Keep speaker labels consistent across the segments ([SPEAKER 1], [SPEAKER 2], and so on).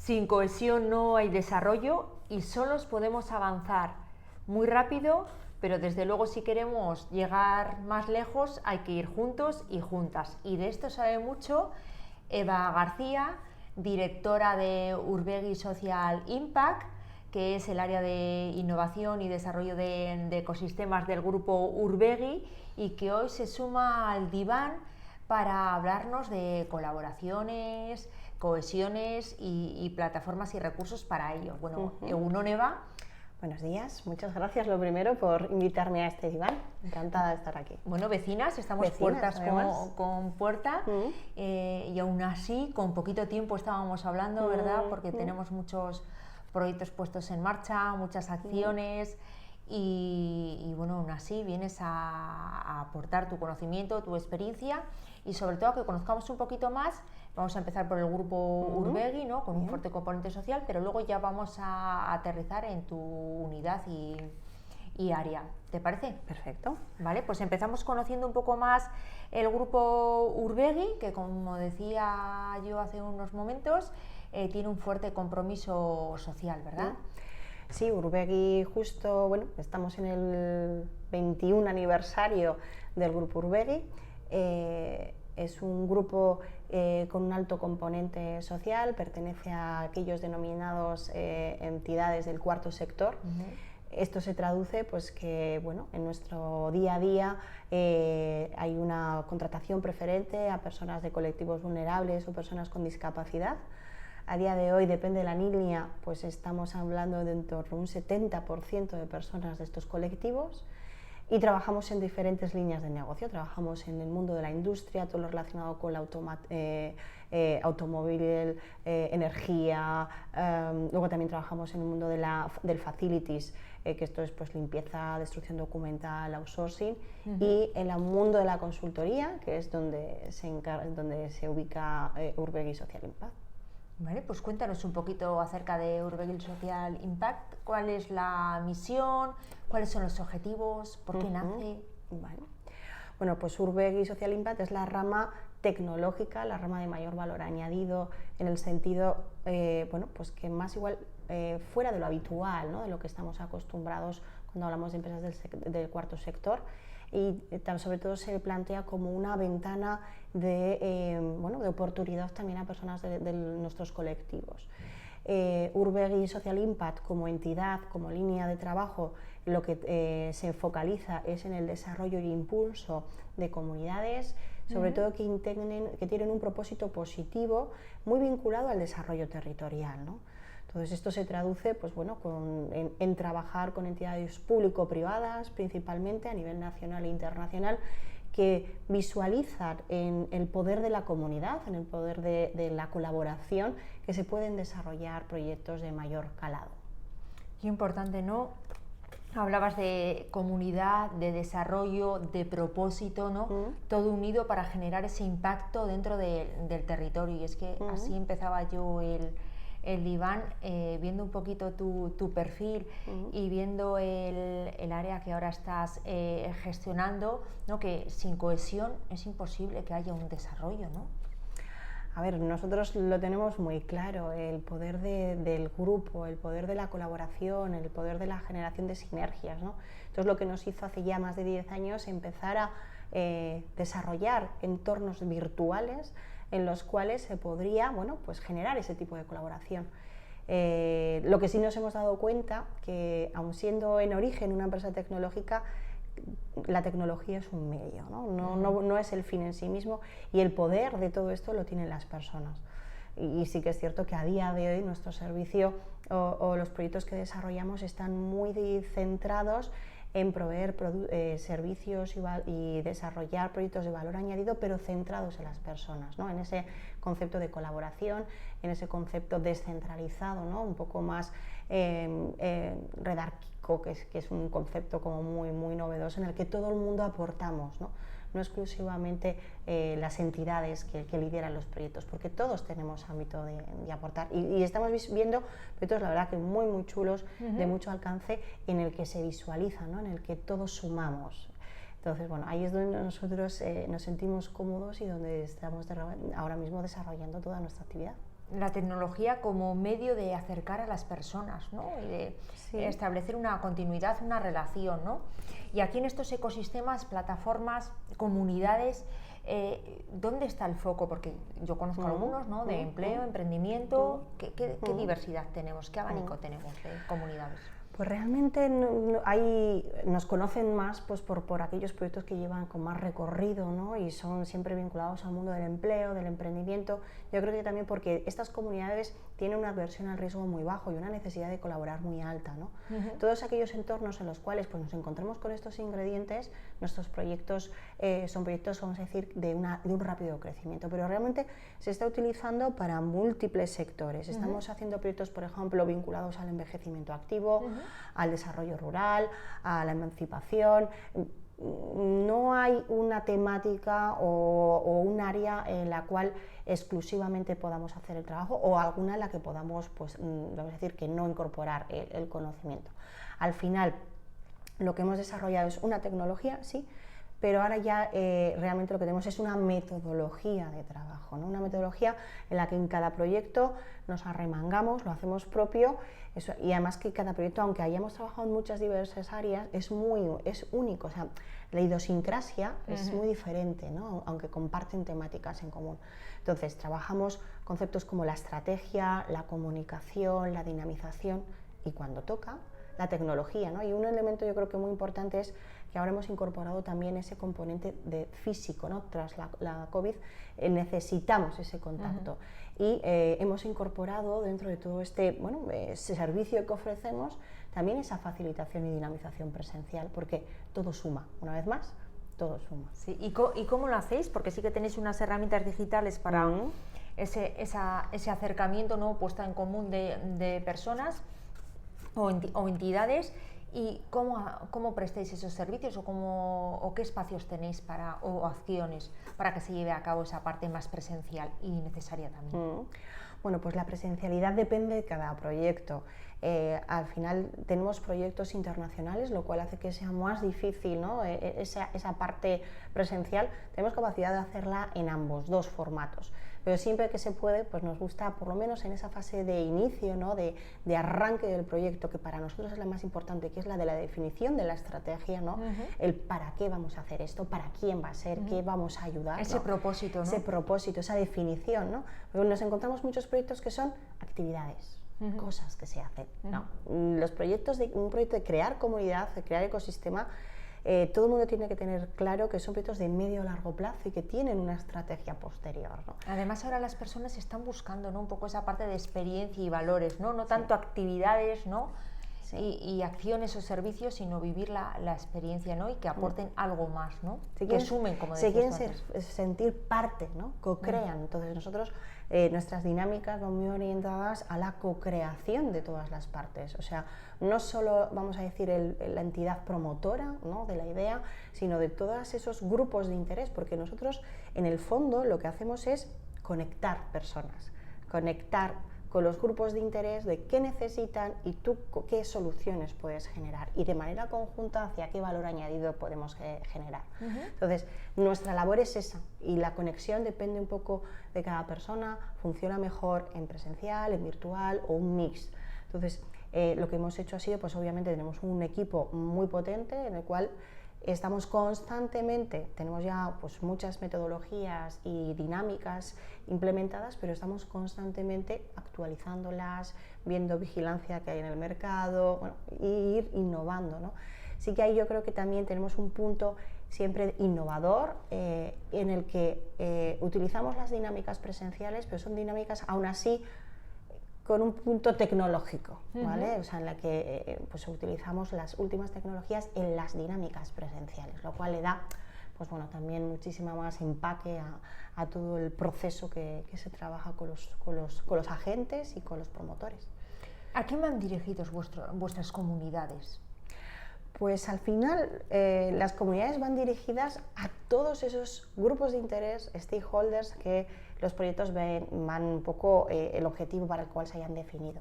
[SPEAKER 1] Sin cohesión no hay desarrollo y solos podemos avanzar muy rápido, pero desde luego si queremos llegar más lejos hay que ir juntos y juntas. Y de esto sabe mucho Eva García, directora de Urbegui Social Impact, que es el área de innovación y desarrollo de ecosistemas del grupo Urbegui, y que hoy se suma al diván para hablarnos de colaboraciones, cohesiones y plataformas y recursos para ello. Bueno, Egunon, Eva.
[SPEAKER 2] Buenos días, muchas gracias lo primero por invitarme a este diván, encantada de estar aquí.
[SPEAKER 1] Bueno, vecinas, estamos puertas con puerta y aún así con poquito tiempo estábamos hablando, ¿verdad? Porque tenemos muchos proyectos puestos en marcha, muchas acciones y bueno, aún así vienes a aportar tu conocimiento, tu experiencia y sobre todo a que conozcamos un poquito más. Vamos a empezar por el grupo Urbegui, ¿no? Con un fuerte componente social, pero luego ya vamos a aterrizar en tu unidad y área. ¿Te parece?
[SPEAKER 2] Perfecto.
[SPEAKER 1] Vale, pues empezamos conociendo un poco más el grupo Urbegui, que como decía yo hace unos momentos, tiene un fuerte compromiso social, ¿verdad?
[SPEAKER 2] Sí, Urbegui justo, bueno, estamos en el 21 aniversario del grupo Urbegui. Es un grupo con un alto componente social, pertenece a aquellos denominados entidades del cuarto sector. Esto se traduce pues que bueno, en nuestro día a día hay una contratación preferente a personas de colectivos vulnerables o personas con discapacidad. A día de hoy, depende de la línea, pues estamos hablando de en torno a un 70% de personas de estos colectivos. Y trabajamos en diferentes líneas de negocio. Trabajamos en el mundo de la industria, todo lo relacionado con la automóvil, energía. Luego también trabajamos en el mundo del facilities, que esto es pues limpieza, destrucción documental, outsourcing. Y en el mundo de la consultoría, que es donde se ubica Urbegui Social Impact.
[SPEAKER 1] Vale, pues cuéntanos un poquito acerca de Urbegui Social Impact. ¿Cuál es la misión? ¿Cuáles son los objetivos? ¿Por qué nace?
[SPEAKER 2] Vale. Bueno, pues Urbegui Social Impact es la rama tecnológica, la rama de mayor valor añadido, en el sentido, bueno, pues que más igual fuera de lo habitual, ¿no? De lo que estamos acostumbrados cuando hablamos de empresas del cuarto sector. Y sobre todo se plantea como una ventana bueno, de oportunidad también a personas de nuestros colectivos. Urbegui Social Impact como entidad, como línea de trabajo, lo que se focaliza es en el desarrollo y impulso de comunidades, sobre todo que tienen un propósito positivo muy vinculado al desarrollo territorial, ¿no? Entonces esto se traduce pues, bueno, en trabajar con entidades público-privadas, principalmente a nivel nacional e internacional, que visualizan en el poder de la comunidad, en el poder de la colaboración, que se pueden desarrollar proyectos de mayor calado.
[SPEAKER 1] Qué importante, ¿no? Hablabas de comunidad, de desarrollo, de propósito, ¿no? Todo unido para generar ese impacto dentro del territorio. Y es que así empezaba yo el diván, viendo un poquito tu perfil y viendo el área que ahora estás gestionando, ¿no? Que sin cohesión es imposible que haya un desarrollo, ¿no?
[SPEAKER 2] A ver, nosotros lo tenemos muy claro, el poder del grupo, el poder de la colaboración, el poder de la generación de sinergias, ¿no? Esto es lo que nos hizo hace ya más de 10 años empezar a desarrollar entornos virtuales en los cuales se podría, bueno, pues generar ese tipo de colaboración. Lo que sí nos hemos dado cuenta que, aun siendo en origen una empresa tecnológica, la tecnología es un medio, no es el fin en sí mismo, y el poder de todo esto lo tienen las personas. Y sí que es cierto que a día de hoy nuestro servicio o los proyectos que desarrollamos están muy centrados en proveer servicios y desarrollar proyectos de valor añadido, pero centrados en las personas, ¿no? En ese concepto de colaboración, en ese concepto descentralizado, ¿no? Un poco más redárquico, que es un concepto como muy novedoso, en el que todo el mundo aportamos, ¿no? No exclusivamente las entidades que lideran los proyectos, porque todos tenemos ámbito de aportar. Y estamos viendo proyectos, la verdad, que muy chulos, de mucho alcance, en el que se visualiza, ¿no? En el que todos sumamos. Entonces, bueno, ahí es donde nosotros nos sentimos cómodos y donde estamos ahora mismo desarrollando toda nuestra actividad.
[SPEAKER 1] la tecnología como medio de acercar a las personas, ¿no? Y de establecer una continuidad, una relación, ¿no? Y aquí en estos ecosistemas, plataformas, comunidades, ¿dónde está el foco? Porque yo conozco algunos, ¿no? De empleo, emprendimiento. ¿Qué diversidad tenemos? ¿Qué abanico tenemos de comunidades?
[SPEAKER 2] Pues realmente nos conocen más pues por aquellos proyectos que llevan con más recorrido, ¿no? Y son siempre vinculados al mundo del empleo, del emprendimiento. Yo creo que también porque estas comunidades tienen una aversión al riesgo muy bajo y una necesidad de colaborar muy alta, ¿no? Todos aquellos entornos en los cuales pues, nos encontramos con estos ingredientes, nuestros proyectos son proyectos, vamos a decir, de un rápido crecimiento, pero realmente se está utilizando para múltiples sectores. Estamos haciendo proyectos, por ejemplo, vinculados al envejecimiento activo, al desarrollo rural, a la emancipación. No hay una temática o un área en la cual exclusivamente podamos hacer el trabajo o alguna en la que podamos, pues, vamos a decir, que no incorporar el conocimiento. Al final, lo que hemos desarrollado es una tecnología, sí, pero ahora ya realmente lo que tenemos es una metodología de trabajo, ¿no? Una metodología en la que en cada proyecto nos arremangamos, lo hacemos propio, y además que cada proyecto, aunque hayamos trabajado en muchas diversas áreas, es único, o sea, la idiosincrasia es muy diferente, ¿no? Aunque comparten temáticas en común. Entonces, trabajamos conceptos como la estrategia, la comunicación, la dinamización y cuando toca, la tecnología, ¿no? Y un elemento yo creo que muy importante es que ahora hemos incorporado también ese componente de físico, ¿no? Tras la COVID necesitamos ese contacto y hemos incorporado dentro de todo este ese servicio que ofrecemos también esa facilitación y dinamización presencial, porque todo suma, una vez más, todo suma.
[SPEAKER 1] Sí, ¿y cómo lo hacéis? Porque sí que tenéis unas herramientas digitales para ese acercamiento, ¿no? Puesta en común de personas o entidades. ¿Y cómo prestáis esos servicios o qué espacios tenéis o acciones para que se lleve a cabo esa parte más presencial y necesaria también?
[SPEAKER 2] Bueno, pues la presencialidad depende de cada proyecto. Al final tenemos proyectos internacionales, lo cual hace que sea más difícil, ¿no? Esa parte presencial. Tenemos capacidad de hacerla en ambos, dos formatos. Pero siempre que se puede, pues nos gusta, por lo menos en esa fase de inicio, ¿no? de arranque del proyecto, que para nosotros es la más importante, que es la de la definición de la estrategia, ¿no? El para qué vamos a hacer esto, para quién va a ser, qué vamos a ayudar.
[SPEAKER 1] Ese propósito, ¿no?
[SPEAKER 2] Ese propósito, esa definición, ¿no? Porque nos encontramos muchos proyectos que son actividades, cosas que se hacen. No. Los proyectos un proyecto de crear comunidad, de crear ecosistema, todo el mundo tiene que tener claro que son proyectos de medio o largo plazo y que tienen una estrategia posterior, ¿no?
[SPEAKER 1] Además, ahora las personas están buscando, ¿no? Un poco esa parte de experiencia y valores, no tanto actividades, ¿no? Y acciones o servicios, sino vivir la experiencia, ¿no? Y que aporten algo más, ¿no? Que sumen, como decías.
[SPEAKER 2] Se quieren sentir parte, ¿no? Co-crean. Entonces nosotros, nuestras dinámicas van muy orientadas a la co-creación de todas las partes. O sea, no solo, vamos a decir, la entidad promotora, ¿no? De la idea, sino de todos esos grupos de interés, porque nosotros, en el fondo, lo que hacemos es conectar personas, conectar con los grupos de interés de qué necesitan y tú qué soluciones puedes generar y de manera conjunta hacia qué valor añadido podemos generar. Entonces, nuestra labor es esa y la conexión depende un poco de cada persona, funciona mejor en presencial, en virtual o un mix. Entonces, lo que hemos hecho ha sido, pues obviamente tenemos un equipo muy potente en el cual estamos constantemente, tenemos ya pues muchas metodologías y dinámicas implementadas, pero estamos constantemente actualizándolas, viendo vigilancia que hay en el mercado, y ir innovando, ¿no? Sí que ahí yo creo que también tenemos un punto siempre innovador en el que utilizamos las dinámicas presenciales, pero son dinámicas aún así con un punto tecnológico, ¿vale? O sea, en la que pues utilizamos las últimas tecnologías en las dinámicas presenciales, lo cual le da, pues bueno, también muchísima más empaque a todo el proceso que se trabaja con los agentes y con los promotores.
[SPEAKER 1] ¿A quién van dirigidos vuestras comunidades?
[SPEAKER 2] Pues al final las comunidades van dirigidas a todos esos grupos de interés, stakeholders, que los proyectos van un poco el objetivo para el cual se hayan definido.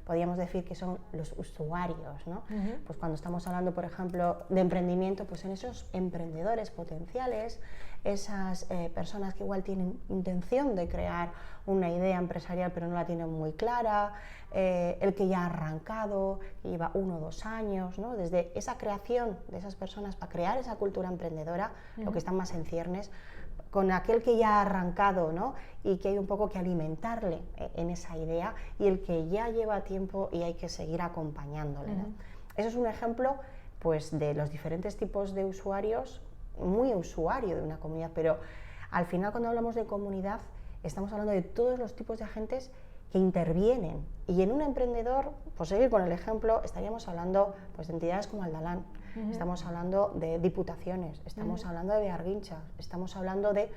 [SPEAKER 2] podríamos decir que son los usuarios, ¿no? Pues cuando estamos hablando, por ejemplo, de emprendimiento, pues son esos emprendedores potenciales, esas personas que igual tienen intención de crear una idea empresarial pero no la tienen muy clara, el que ya ha arrancado, que lleva 1 o 2 años, ¿no? Desde esa creación de esas personas para crear esa cultura emprendedora, lo que están más en ciernes, con aquel que ya ha arrancado, ¿no? Y que hay un poco que alimentarle en esa idea, y el que ya lleva tiempo y hay que seguir acompañándole, ¿no? Eso es un ejemplo, pues, de los diferentes tipos de usuarios, muy usuario de una comunidad, pero al final cuando hablamos de comunidad estamos hablando de todos los tipos de agentes que intervienen, y en un emprendedor, por seguir con el ejemplo, estaríamos hablando, pues, de entidades como Aldalán, estamos hablando de diputaciones, estamos hablando de Bearguincha, estamos hablando de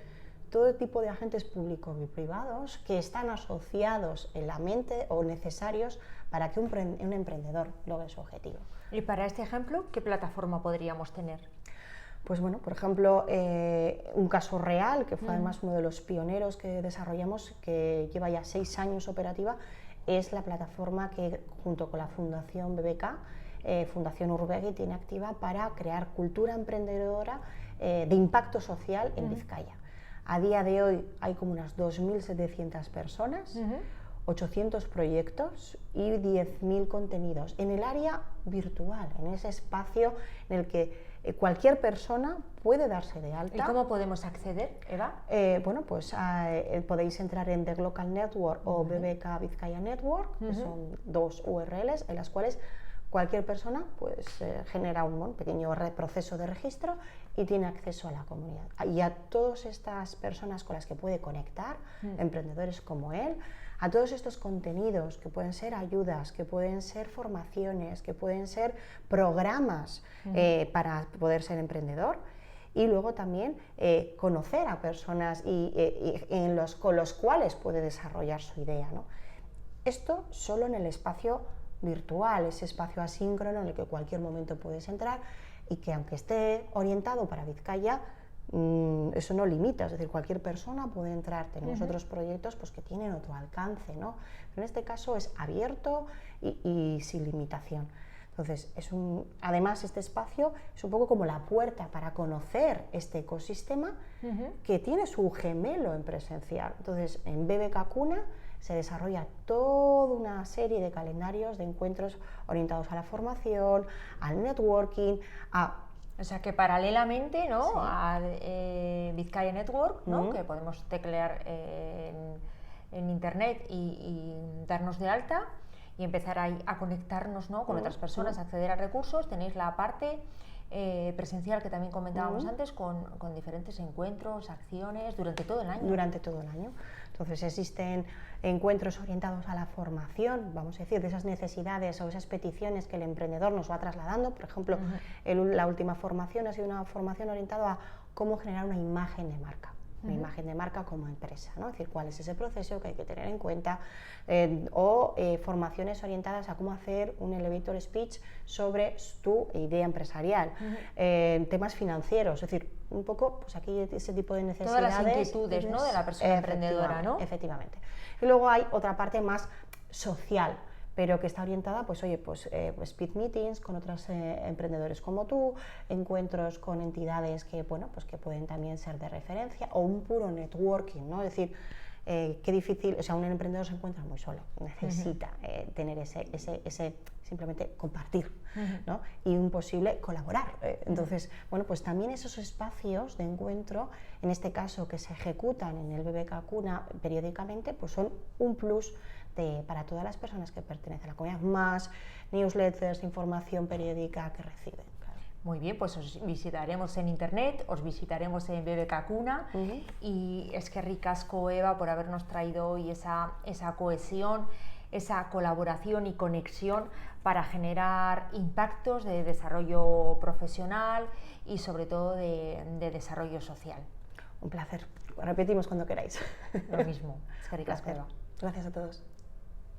[SPEAKER 2] todo tipo de agentes públicos y privados que están asociados en la mente o necesarios para que un emprendedor logre su objetivo.
[SPEAKER 1] Y para este ejemplo, ¿qué plataforma podríamos tener?
[SPEAKER 2] Pues bueno, por ejemplo, un caso real, que fue además uno de los pioneros que desarrollamos, que lleva ya 6 años operativa, es la plataforma que, junto con la Fundación BBK, Fundación Urbegui, tiene activa para crear cultura emprendedora de impacto social en Vizcaya. A día de hoy hay como unas 2.700 personas, 800 proyectos y 10.000 contenidos en el área virtual, en ese espacio en el que cualquier persona puede darse de alta.
[SPEAKER 1] ¿Y cómo podemos acceder, Eva?
[SPEAKER 2] Bueno, pues podéis entrar en The Glocal Network o BBK Vizcaya Network, que son 2 URLs en las cuales cualquier persona, pues, genera un pequeño proceso de registro y tiene acceso a la comunidad. Y a todas estas personas con las que puede conectar, emprendedores como él, a todos estos contenidos que pueden ser ayudas, que pueden ser formaciones, que pueden ser programas para poder ser emprendedor, y luego también conocer a personas con los cuales puede desarrollar su idea, ¿no? Esto solo en el espacio virtual, ese espacio asíncrono en el que cualquier momento puedes entrar, y que, aunque esté orientado para Vizcaya, eso no limita, es decir, cualquier persona puede entrar. Tenemos otros proyectos, pues, que tienen otro alcance, ¿no? Pero en este caso es abierto y sin limitación. Entonces, además, este espacio es un poco como la puerta para conocer este ecosistema que tiene su gemelo en presencial. Entonces, en BBK Cuna se desarrolla toda una serie de calendarios de encuentros orientados a la formación, al networking,
[SPEAKER 1] O sea que paralelamente, ¿no?,
[SPEAKER 2] Sí.
[SPEAKER 1] a Vizcaya Network, ¿no?, que podemos teclear en internet y darnos de alta y empezar a conectarnos, ¿no?, con otras personas, acceder a recursos. Tenéis la parte presencial que también comentábamos antes, con diferentes encuentros, acciones durante todo el año.
[SPEAKER 2] Durante todo el año. Entonces, existen encuentros orientados a la formación, vamos a decir, de esas necesidades o esas peticiones que el emprendedor nos va trasladando. Por ejemplo, la última formación ha sido una formación orientada a cómo generar una imagen de marca. Una imagen de marca como empresa, ¿no? Es decir, cuál es ese proceso que hay que tener en cuenta, o formaciones orientadas a cómo hacer un elevator speech sobre tu idea empresarial, temas financieros, es decir, un poco, pues, aquí ese tipo de necesidades.
[SPEAKER 1] Todas las inquietudes, ¿no?, de la persona emprendedora, ¿no?
[SPEAKER 2] Efectivamente. Y luego hay otra parte más social, pero que está orientada, pues, oye, pues, speed meetings con otros emprendedores como tú, encuentros con entidades que, bueno, pues, que pueden también ser de referencia, o un puro networking, ¿no? Es decir, qué difícil, o sea, un emprendedor se encuentra muy solo, necesita tener ese simplemente compartir, ¿no? Y un posible colaborar. Entonces, bueno, pues también esos espacios de encuentro, en este caso que se ejecutan en el BBK Cuna periódicamente, pues son un plus para todas las personas que pertenecen a la comunidad, más newsletters, información periódica que reciben. Claro.
[SPEAKER 1] Muy bien, pues os visitaremos en internet, os visitaremos en BBK Cuna, y es que ricasco, Eva, por habernos traído hoy esa cohesión, esa colaboración y conexión para generar impactos de desarrollo profesional y sobre todo de desarrollo social.
[SPEAKER 2] Un placer. Repetimos cuando queráis.
[SPEAKER 1] Lo mismo. Es que ricasco, Eva.
[SPEAKER 2] Gracias a todos.